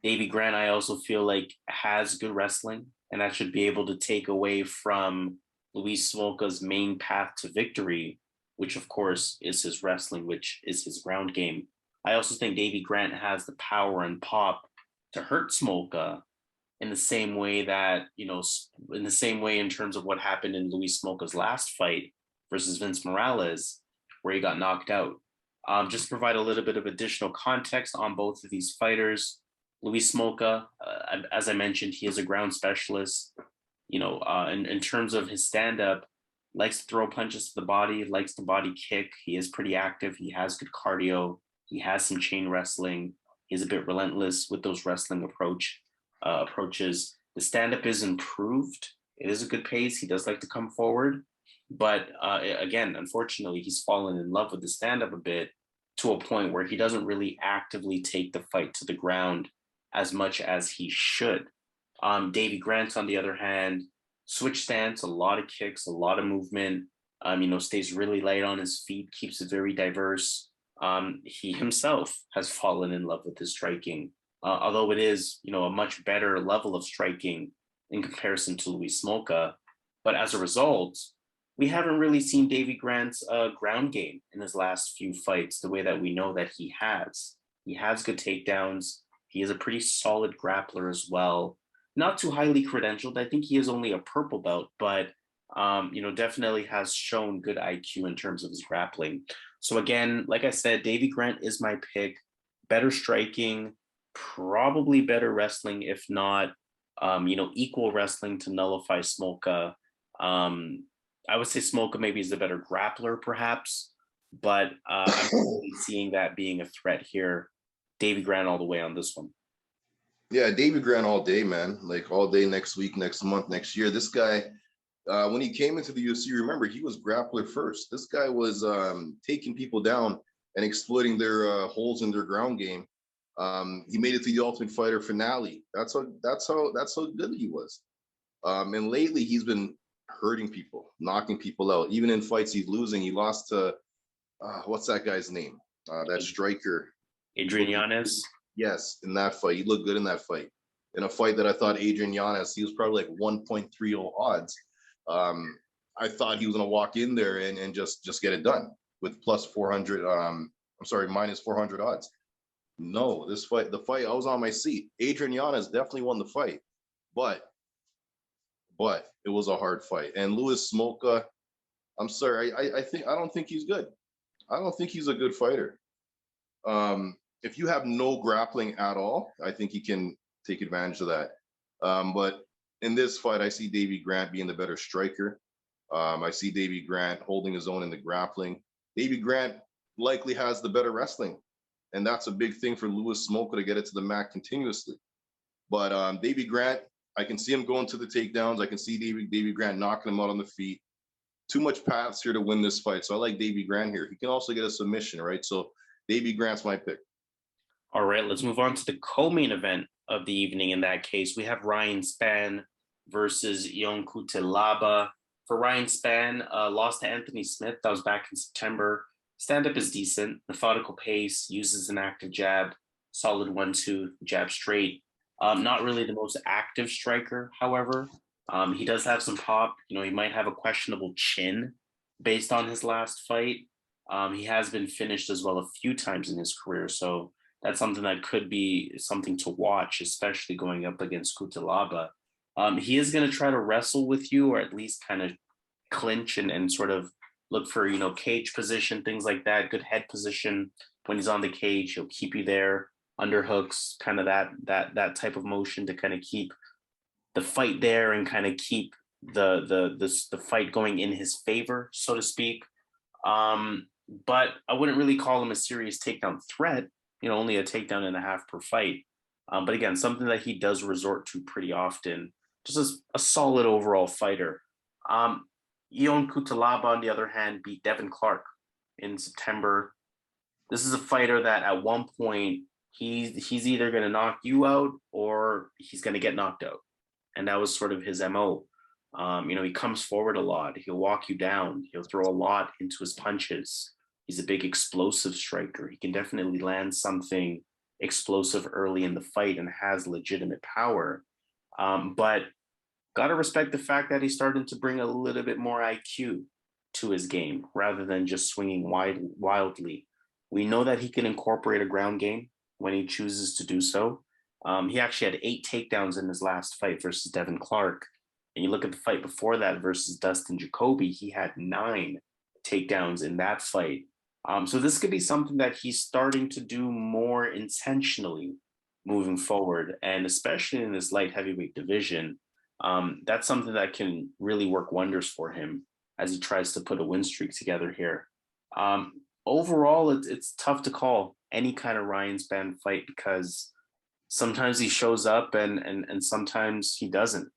Davey Grant, I also feel like, has good wrestling, and that should be able to take away from Louis Smolka's main path to victory, which of course is his wrestling, which is his ground game. I also think Davey Grant has the power and pop to hurt Smolka in the same way that, in the same way in terms of what happened in Louis Smolka's last fight versus Vince Morales, where he got knocked out. Just to provide a little bit of additional context on both of these fighters, Louis Smolka, as I mentioned, he is a ground specialist. In terms of his stand-up, likes to throw punches to the body, likes to body kick. He is pretty active. He has good cardio. He has some chain wrestling. He's a bit relentless with those wrestling approaches. The stand-up is improved. It is a good pace. He does like to come forward. But again, unfortunately, he's fallen in love with the stand-up a bit, to a point where he doesn't really actively take the fight to the ground as much as he should. Davey Grant, on the other hand, switch stance, a lot of kicks, a lot of movement, stays really light on his feet, keeps it very diverse. He himself has fallen in love with his striking, although it is, a much better level of striking in comparison to Louis Smolka. But as a result, we haven't really seen Davey Grant's ground game in his last few fights the way that we know that he has. He has good takedowns. He is a pretty solid grappler as well. Not too highly credentialed. I think he is only a purple belt, but definitely has shown good IQ in terms of his grappling. So again, like I said, Davey Grant is my pick. Better striking, probably better wrestling, if not, equal wrestling to nullify Smolka. I would say Smolka maybe is the better grappler, perhaps, but I'm really seeing that being a threat here. Davey Grant all the way on this one. Yeah, Davey Grant all day, man. Like all day, next week, next month, next year. This guy, when he came into the UFC, remember, he was grappler first. This guy was taking people down and exploiting their holes in their ground game. He made it to the Ultimate Fighter finale. That's how good he was. And lately, he's been hurting people, knocking people out. Even in fights he's losing, he lost to what's that guy's name? That striker. Adrian Yanez. Yes, in that fight. He looked good in that fight. In a fight that I thought Adrian Yanez, he was probably like 1.30 odds. I thought he was going to walk in there and just get it done with plus 400. Minus 400 odds. No, the fight, I was on my seat. Adrian Yanez definitely won the fight, but it was a hard fight. And Louis Smolka, I'm sorry, I don't think he's good. I don't think he's a good fighter. If you have no grappling at all, I think he can take advantage of that. But in this fight, I see Davey Grant being the better striker. I see Davey Grant holding his own in the grappling. Davey Grant likely has the better wrestling, and that's a big thing for Louis Smolka to get it to the mat continuously. But Davey Grant, I can see him going to the takedowns. I can see Davey Grant knocking him out on the feet. too much paths here to win this fight. So I like Davey Grant here. He can also get a submission, right? So Davey Grant's my pick. All right, let's move on to the co-main event of the evening. In that case, we have Ryan Spann versus Ion Cutelaba. For Ryan Spann, lost to Anthony Smith. That was back in September. Stand-up is decent, methodical pace, uses an active jab, solid 1-2, jab straight. Not really the most active striker, however. He does have some pop. You know, he might have a questionable chin based on his last fight. He has been finished as well a few times in his career, so that's something that could be something to watch, especially going up against Cutelaba. He is going to try to wrestle with you, or at least kind of clinch and sort of look for, you know, cage position, things like that. Good head position when he's on the cage. He'll keep you there, underhooks, kind of that type of motion to kind of keep the fight there and kind of keep the fight going in his favor, so to speak. But I wouldn't really call him a serious takedown threat. You know, only a takedown and a half per fight. But again, something that he does resort to pretty often. Just a solid overall fighter. Ion Cutelaba, on the other hand, beat Devin Clark in September. This is a fighter that at one point he's either going to knock you out or he's going to get knocked out. And that was sort of his MO. You know, he comes forward a lot. He'll walk you down. He'll throw a lot into his punches. He's a big explosive striker. He can definitely land something explosive early in the fight and has legitimate power. But got to respect the fact that he's starting to bring a little bit more IQ to his game rather than just swinging wildly. We know that he can incorporate a ground game when he chooses to do so. He actually had 8 takedowns in his last fight versus Devin Clark. And you look at the fight before that versus Dustin Jacoby, he had 9 takedowns in that fight. So this could be something that he's starting to do more intentionally moving forward, and especially in this light heavyweight division. That's something that can really work wonders for him as he tries to put a win streak together here. Overall, it's tough to call any kind of Ryan Spann fight because sometimes he shows up and sometimes he doesn't,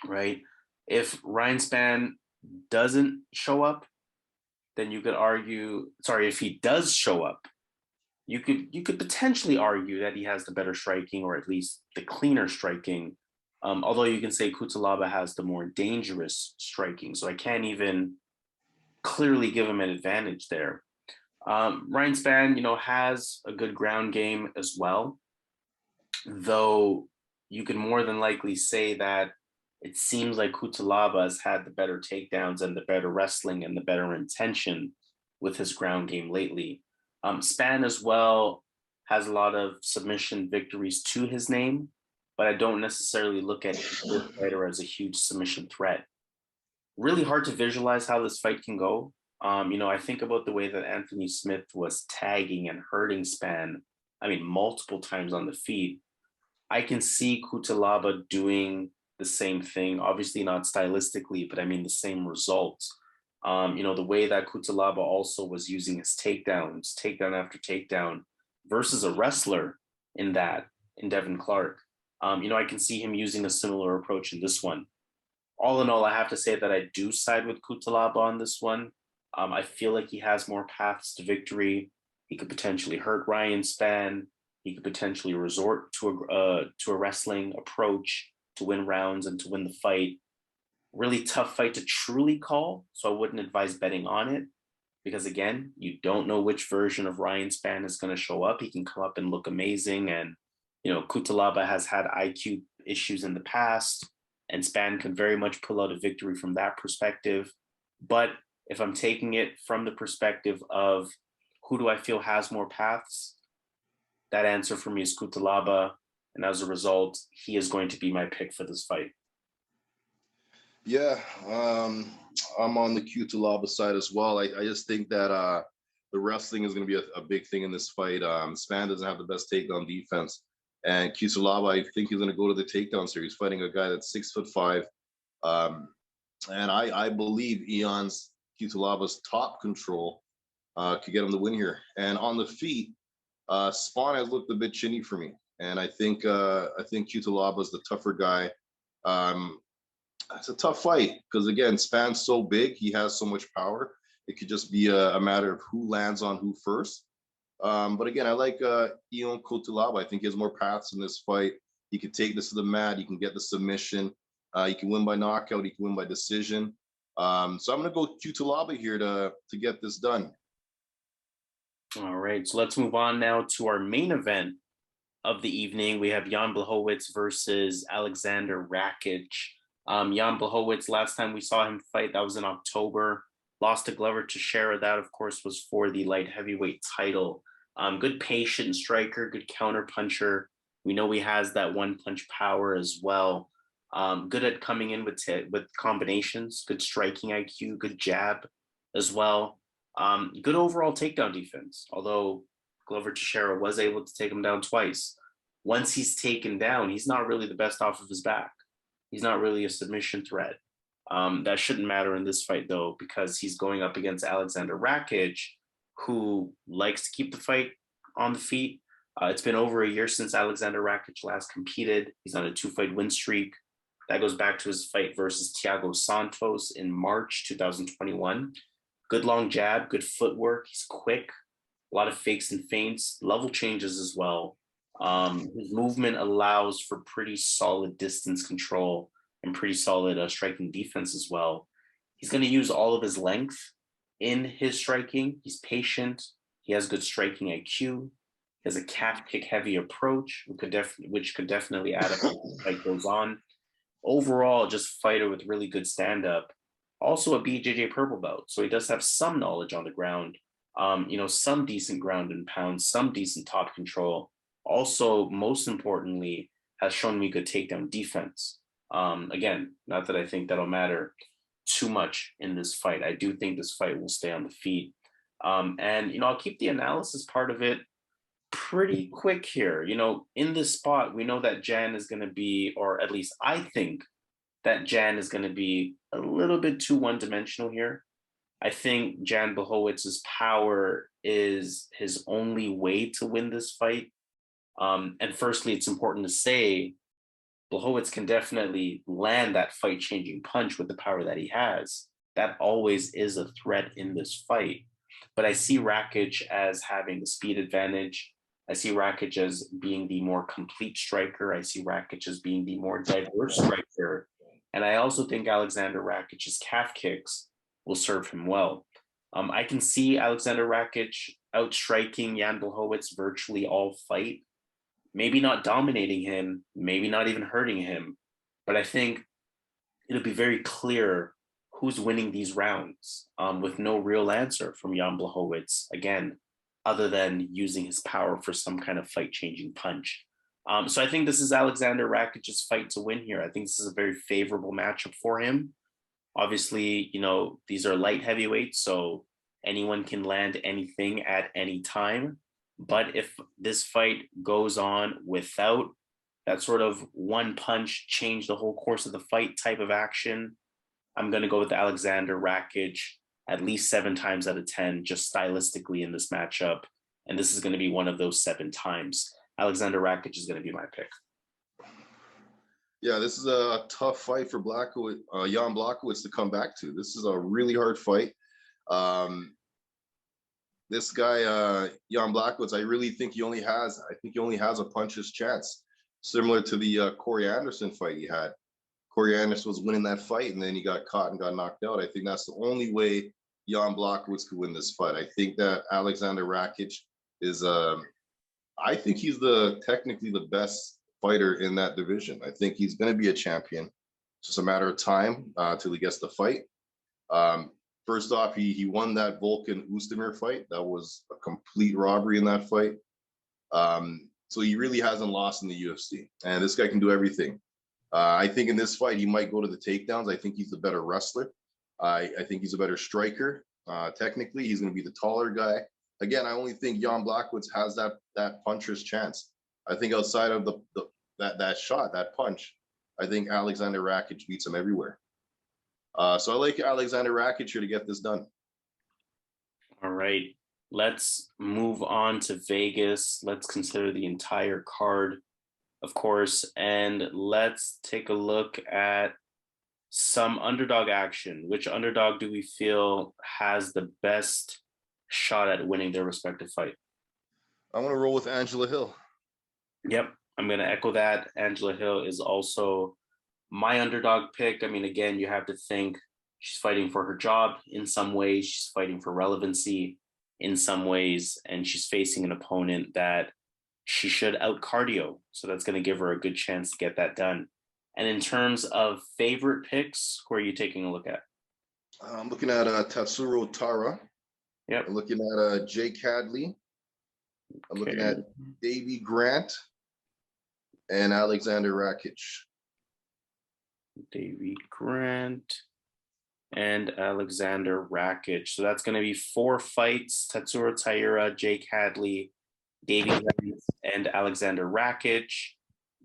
right? If Ryan Spann doesn't show up, then you could argue, if he does show up, you could potentially argue that he has the better striking or at least the cleaner striking. Although you can say Cutelaba has the more dangerous striking, so I can't even clearly give him an advantage there. Ryan Spann, you know, has a good ground game as well, though you can more than likely say that it seems like Cutelaba has had the better takedowns and the better wrestling and the better intention with his ground game lately. Spann as well has a lot of submission victories to his name, but I don't necessarily look at this fighter as a huge submission threat. Really hard to visualize how this fight can go. You know, I think about the way that Anthony Smith was tagging and hurting Spann, multiple times on the feet. I can see Cutelaba doing the same thing, obviously not stylistically, but the same results. You know, the way that Cutelaba also was using his takedowns, takedown after takedown, versus a wrestler in Devin Clark. You know, I can see him using a similar approach in this one. All in all, I have to say that I do side with Cutelaba on this one. I feel like he has more paths to victory. He could potentially hurt Ryan Spann. He could potentially resort to a wrestling approach to win rounds and to win the fight. Really tough fight to truly call, so I wouldn't advise betting on it because, again, you don't know which version of Ryan Spann is going to show up. He can come up and look amazing, and, you know, Cutelaba has had IQ issues in the past, and Spann can very much pull out a victory from that perspective. But if I'm taking it from the perspective of who do I feel has more paths, that answer for me is Cutelaba, and as a result, he is going to be my pick for this fight. Yeah, I'm on the Cutelaba side as well. I just think that the wrestling is going to be a big thing in this fight. Spann doesn't have the best takedown defense, and Cutelaba, I think he's going to go to the takedown series, fighting a guy that's 6'5", and I believe Eon's Cutelaba's top control could get him the win here. And on the feet, Spann has looked a bit chinny for me, and I think Cutelaba is the tougher guy. It's a tough fight because, again, Spann's so big. He has so much power. It could just be a matter of who lands on who first. But again, I like Ion Cutelaba. I think he has more paths in this fight. He could take this to the mat. He can get the submission. He can win by knockout. He can win by decision. So I'm going to go Cutelaba here to get this done. All right, so let's move on now to our main event of the evening. We have Jan Błachowicz versus Aleksandar Rakić. Jan Błachowicz, last time we saw him fight, that was in October. Lost to Glover Teixeira. That, of course, was for the light heavyweight title. Good patient striker, good counter puncher. We know he has that one punch power as well. Good at coming in with combinations, good striking IQ, good jab as well. Good overall takedown defense, although Glover Teixeira was able to take him down twice. Once he's taken down, he's not really the best off of his back. He's not really a submission threat. That shouldn't matter in this fight, though, because he's going up against Aleksandar Rakić, who likes to keep the fight on the feet. It's been over a year since Aleksandar Rakić last competed. He's on a 2-fight win streak. That goes back to his fight versus Thiago Santos in March 2021. Good long jab, good footwork. He's quick, a lot of fakes and feints, level changes as well. His movement allows for pretty solid distance control and pretty solid striking defense as well. He's going to use all of his length in his striking. He's patient. He has good striking IQ. He has a calf kick heavy approach, which could definitely add up as the fight goes on. Overall, just a fighter with really good stand-up. Also a BJJ purple belt, so he does have some knowledge on the ground. Some decent ground and pound, some decent top control. Also, most importantly, has shown me good takedown defense. Again, not that I think that'll matter too much in this fight. I do think this fight will stay on the feet. I'll keep the analysis part of it pretty quick here. In this spot, we know that Jan is going to be, or at least I think that Jan is going to be a little bit too one-dimensional here. I think Jan Blachowicz power is his only way to win this fight. And firstly, it's important to say Blachowicz can definitely land that fight-changing punch with the power that he has. That always is a threat in this fight. But I see Rakic as having the speed advantage. I see Rakic as being the more complete striker. I see Rakic as being the more diverse striker. And I also think Aleksandar Rakic's calf kicks will serve him well. I can see Aleksandar Rakic outstriking Jan Blachowicz virtually all fight. Maybe not dominating him, maybe not even hurting him. But I think it'll be very clear who's winning these rounds with no real answer from Jan Blachowicz, again, other than using his power for some kind of fight-changing punch. So I think this is Aleksandar Rakic's fight to win here. I think this is a very favorable matchup for him. Obviously, these are light heavyweights, so anyone can land anything at any time. But if this fight goes on without that sort of one punch, change the whole course of the fight type of action, I'm going to go with Aleksandar Rakic at least 7 times out of 10, just stylistically in this matchup. And this is going to be one of those 7 times. Aleksandar Rakic is going to be my pick. Yeah, this is a tough fight for Jan Blachowicz to come back to. This is a really hard fight. This guy, Jan Blachowicz, I really think he only has a puncher's chance, similar to the Corey Anderson fight he had. Corey Anderson was winning that fight, and then he got caught and got knocked out. I think that's the only way Jan Blachowicz could win this fight. I think that Aleksandar Rakic is, I think he's technically the best fighter in that division. I think he's going to be a champion. It's just a matter of time till he gets the fight. First off, he won that Volkan Oezdemir fight. That was a complete robbery in that fight. So he really hasn't lost in the UFC. And this guy can do everything. I think in this fight, he might go to the takedowns. I think he's the better wrestler. I think he's a better striker. Technically, he's going to be the taller guy. Again, I only think Jan Blachowicz has that puncher's chance. I think outside of that shot, that punch, I think Aleksandar Rakic beats him everywhere. So I like Aleksandar Rakic here to get this done. All right, let's move on to Vegas. Let's consider the entire card, of course, and let's take a look at some underdog action. Which underdog do we feel has the best shot at winning their respective fight? I want to roll with Angela Hill. Yep, I'm going to echo that. Angela Hill is also my underdog pick. I mean, again, you have to think she's fighting for her job in some ways. She's fighting for relevancy in some ways, and she's facing an opponent that she should out cardio. So that's going to give her a good chance to get that done. And in terms of favorite picks, who are you taking a look at? I'm looking at Tatsuro Taira. Yep. I'm looking at Jake Hadley. I'm looking at Davey Grant and Aleksandar Rakić. Davey Grant and Aleksandar Rakić. So that's going to be 4 fights: Tatsuro Taira, Jake Hadley, Davey Grant, and Aleksandar Rakić.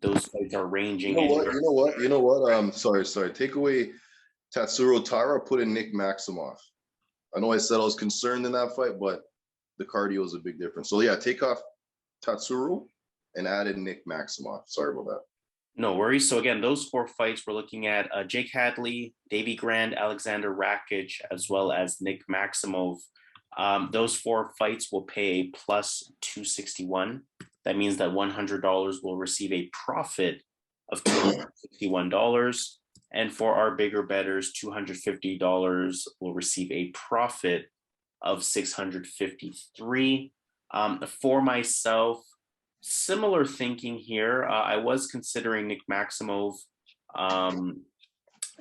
Those fights are ranging. You know what? Sorry. Take away Tatsuro Taira, put in Nick Maximov. I know I said I was concerned in that fight, but the cardio is a big difference. So yeah, take off Tatsuro and add in Nick Maximov. Sorry about that. No worries. So again, those 4 fights, we're looking at Jake Hadley, Davey Grant, Aleksandar Rakić, as well as Nick Maximov. Those 4 fights will pay a plus 261. That means that $100 will receive a profit of $261. And for our bigger bettors, $250 will receive a profit of $653. For myself, similar thinking here. I was considering Nick Maximov,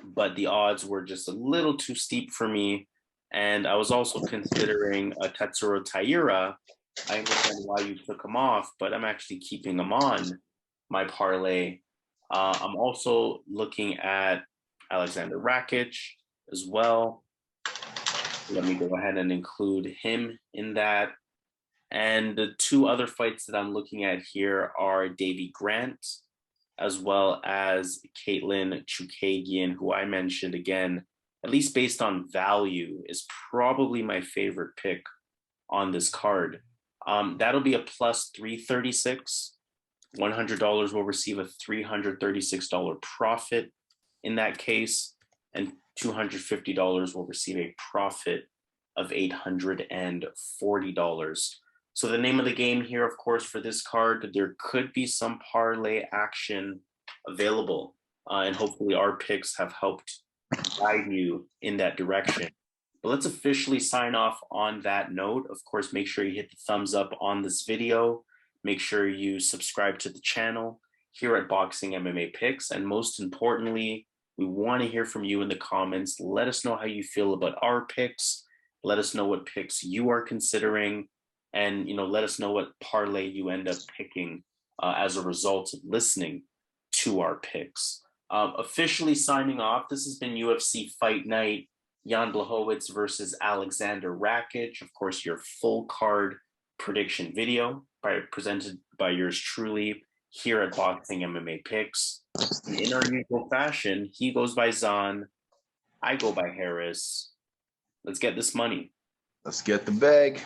but the odds were just a little too steep for me. And I was also considering Tatsuro Taira. I understand why you took him off, but I'm actually keeping him on my parlay. I'm also looking at Aleksandar Rakić as well. Let me go ahead and include him in that. And the 2 other fights that I'm looking at here are Davey Grant, as well as Katlyn Chookagian, who I mentioned again, at least based on value, is probably my favorite pick on this card. That'll be a plus 336. $100 will receive a $336 profit in that case, and $250 will receive a profit of $840. So the name of the game here, of course, for this card, there could be some parlay action available, and hopefully our picks have helped guide you in that direction. But let's officially sign off on that note. Of course, make sure you hit the thumbs up on this video. Make sure you subscribe to the channel here at Boxing MMA Picks. And most importantly, we want to hear from you in the comments. Let us know how you feel about our picks. Let us know what picks you are considering. And, let us know what parlay you end up picking as a result of listening to our picks. Officially signing off, this has been UFC Fight Night. Jan Błachowicz versus Aleksandar Rakić. Of course, your full card prediction video presented by yours truly here at Boxing MMA Picks. In our usual fashion, he goes by Zan, I go by Harris. Let's get this money. Let's get the bag.